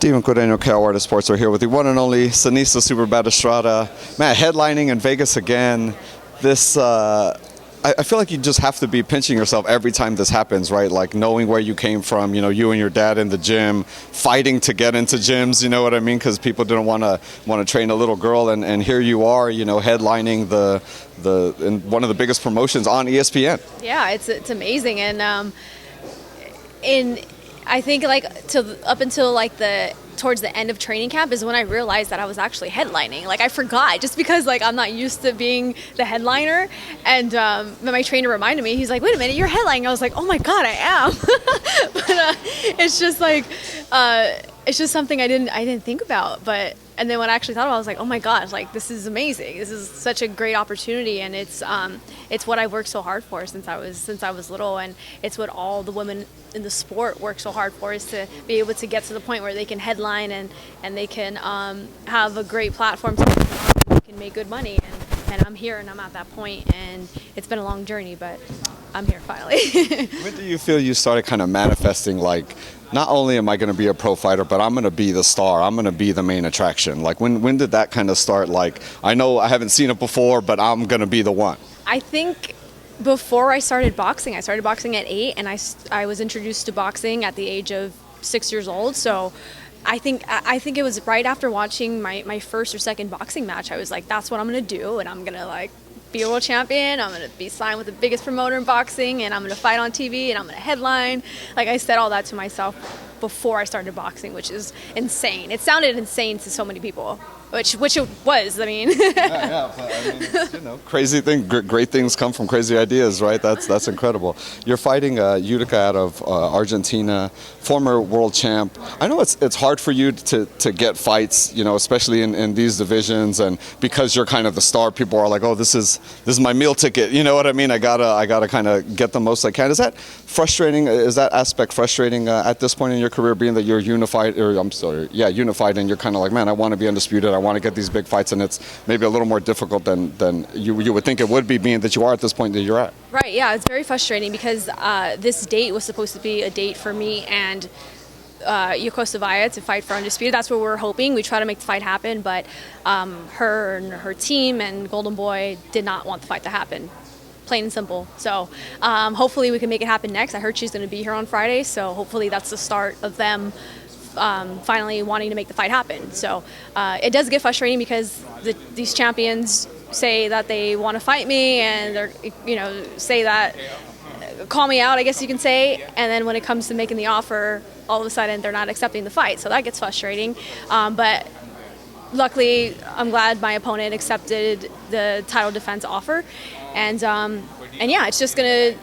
Steven Cordeño, Cal Sports. We're here with the one and only Seniesa Estrada. Man, headlining in Vegas again. This, I feel like you just have to be pinching yourself every time this happens, right? Like knowing where you came from, you know, you and your dad in the gym, fighting to get into gyms, you know what I mean? Because people didn't want to train a little girl, and here you are, you know, headlining in one of the biggest promotions on ESPN. Yeah, it's amazing, and I think up until towards the end of training camp is when I realized that I was actually headlining. Like I forgot, just because I'm not used to being the headliner. And my trainer reminded me. He's like, "Wait a minute, you're headlining." I was like, "Oh my God, I am." But it's just something I didn't think about. And then when I actually thought about it, I was like, "Oh my gosh, this is amazing. This is such a great opportunity, and it's what I've worked so hard for since I was little, and it's what all the women in the sport work so hard for, is to be able to get to the point where they can headline and they can have a great platform to they can make good money, and I'm here and I'm at that point, and it's been a long journey, but I'm here finally." When do you feel you started kind of manifesting, not only am I going to be a pro fighter, but I'm going to be the star, I'm going to be the main attraction? When did that kind of start? I know I haven't seen it before, but I'm going to be the one. I think before I started boxing at 8, and I was introduced to boxing at the age of 6 years old. So I think it was right after watching my first or second boxing match. I was like, that's what I'm going to do, and I'm going to be a world champion. I'm going to be signed with the biggest promoter in boxing, and I'm going to fight on TV, and I'm going to headline. I said all that to myself before I started boxing, which is insane. It sounded insane to so many people, which it was. I mean, yeah, but I mean, crazy thing. Great things come from crazy ideas, right? That's incredible. You're fighting Utica out of Argentina, former world champ. I know it's hard for you to get fights, especially in these divisions, and because you're kind of the star, people are like, oh, this is my meal ticket. You know what I mean? I gotta kind of get the most I can. Is that frustrating? Is that aspect frustrating at this point in your career, being that you're unified, and you're kind of like, man, I want to be undisputed. I want to get these big fights, and it's maybe a little more difficult than you would think it would be, being that you are at this point that you're at. Right, yeah, it's very frustrating because this date was supposed to be a date for me and Yoko Savaya to fight for undisputed. That's what we were hoping. We tried to make the fight happen, but her and her team and Golden Boy did not want the fight to happen. Plain and simple. So hopefully we can make it happen next. I heard she's going to be here on Friday, so hopefully that's the start of them finally wanting to make the fight happen. So it does get frustrating because these champions say that they want to fight me, and they're say that, call me out, I guess you can say, and then when it comes to making the offer, all of a sudden they're not accepting the fight. So that gets frustrating. But luckily, I'm glad my opponent accepted the title defense offer, and yeah, it's just gonna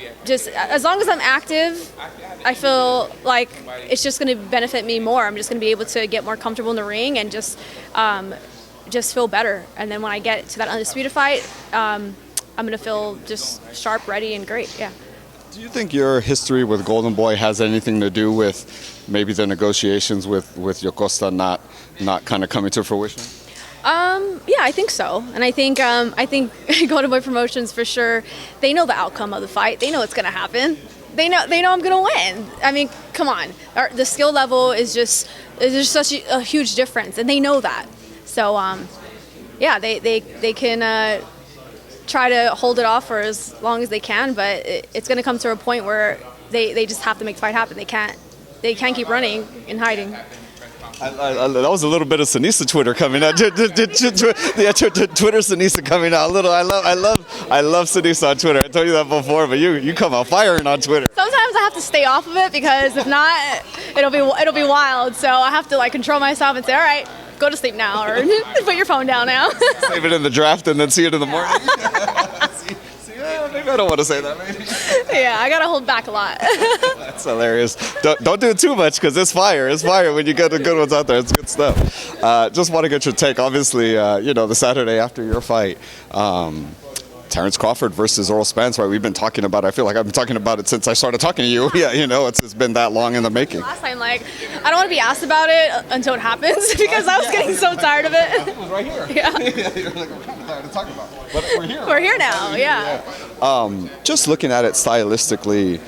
as long as I'm active, I feel like it's just gonna benefit me more. I'm just gonna be able to get more comfortable in the ring and just feel better. And then when I get to that undisputed fight, I'm gonna feel just sharp, ready, and great. Yeah. Do you think your history with Golden Boy has anything to do with maybe the negotiations with Yocosta not kind of coming to fruition? Yeah, I think so, and I think Golden Boy Promotions, for sure, they know the outcome of the fight. They know it's going to happen. They know I'm going to win. I mean, come on, the skill level is just such a huge difference, and they know that. So, yeah, they can try to hold it off for as long as they can, but it's going to come to a point where they just have to make the fight happen. They can't keep running and hiding. That was a little bit of Seniesa Twitter coming out. Twitter Seniesa coming out. I love Seniesa on Twitter. I told you that before, but you come out firing on Twitter. Sometimes I have to stay off of it, because if not, it'll be wild. So I have to control myself and say, all right, go to sleep now, or put your phone down now. Save it in the draft and then see it in the morning. Maybe I don't want to say that. Maybe. Yeah, I gotta hold back a lot. That's hilarious. Don't do it too much, because it's fire. It's fire when you get the good ones out there. It's good stuff. Just want to get your take. Obviously, the Saturday after your fight, Terence Crawford versus Errol Spence, right? We've been talking about it. I feel like I've been talking about it since I started talking to you. Yeah, it's been that long in the making. Last time, I don't want to be asked about it until it happens, because I was getting so tired of it. It was right here. Yeah. You're like, I'm kind of tired to talk about it. But we're here. We're here now, yeah. Just looking at it stylistically,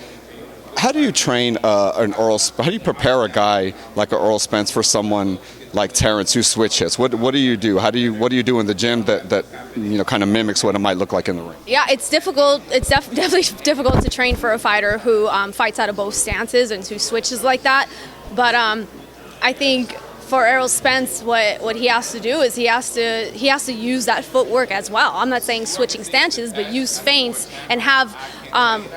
How do you train an how do you prepare a guy like Errol Spence for someone like Terence who switch hits? What do you do? What do you do in the gym that kind of mimics what it might look like in the ring? Yeah, it's difficult. It's definitely difficult to train for a fighter who fights out of both stances and who switches like that. But I think for Errol Spence, what he has to do is he has to use that footwork as well. I'm not saying switching stances, but use feints and have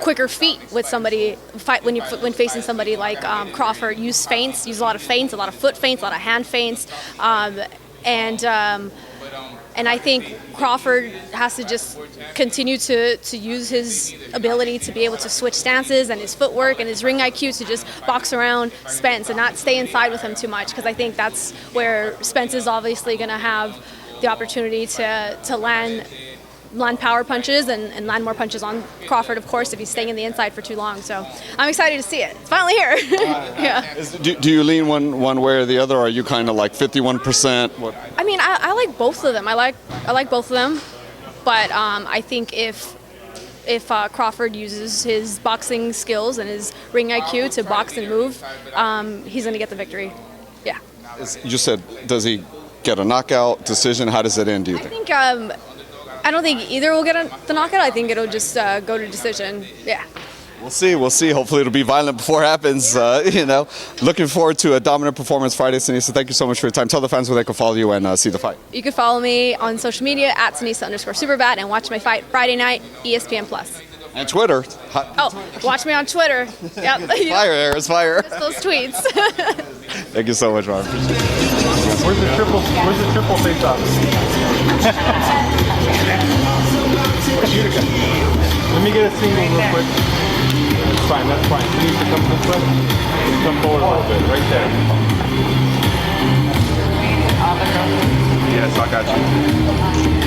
quicker feet with somebody when facing somebody like Crawford. Use feints, use a lot of feints, a lot of foot feints, a lot of hand feints, and I think Crawford has to just continue to use his ability to be able to switch stances and his footwork and his ring IQ to just box around Spence and not stay inside with him too much, because I think that's where Spence is obviously going to have the opportunity to land power punches and land more punches on Crawford, of course, if he's staying in the inside for too long. So I'm excited to see it. It's finally here. Yeah. Do you lean one way or the other? Or are you kind of like 51%? What? I mean, I like both of them. I like both of them, but I think if Crawford uses his boxing skills and his ring IQ to box and move, he's going to get the victory. Yeah. You said, does he get a knockout, decision? How does it end, do you think? I don't think either will get the knockout. I think it'll just go to decision. Yeah. We'll see. Hopefully it'll be violent before it happens. Looking forward to a dominant performance Friday, Seniesa. Thank you so much for your time. Tell the fans where they can follow you and see the fight. You can follow me on social media at Seniesa_Superbat and watch my fight Friday night, ESPN Plus. And Twitter. Watch me on Twitter. Yep. Fire, it's fire. Just those tweets. Thank you so much, Ron. Where's the triple face-off? Let me get a single real quick. That's fine. You need to come this way. Come forward a little bit, right there. Yes, I got you.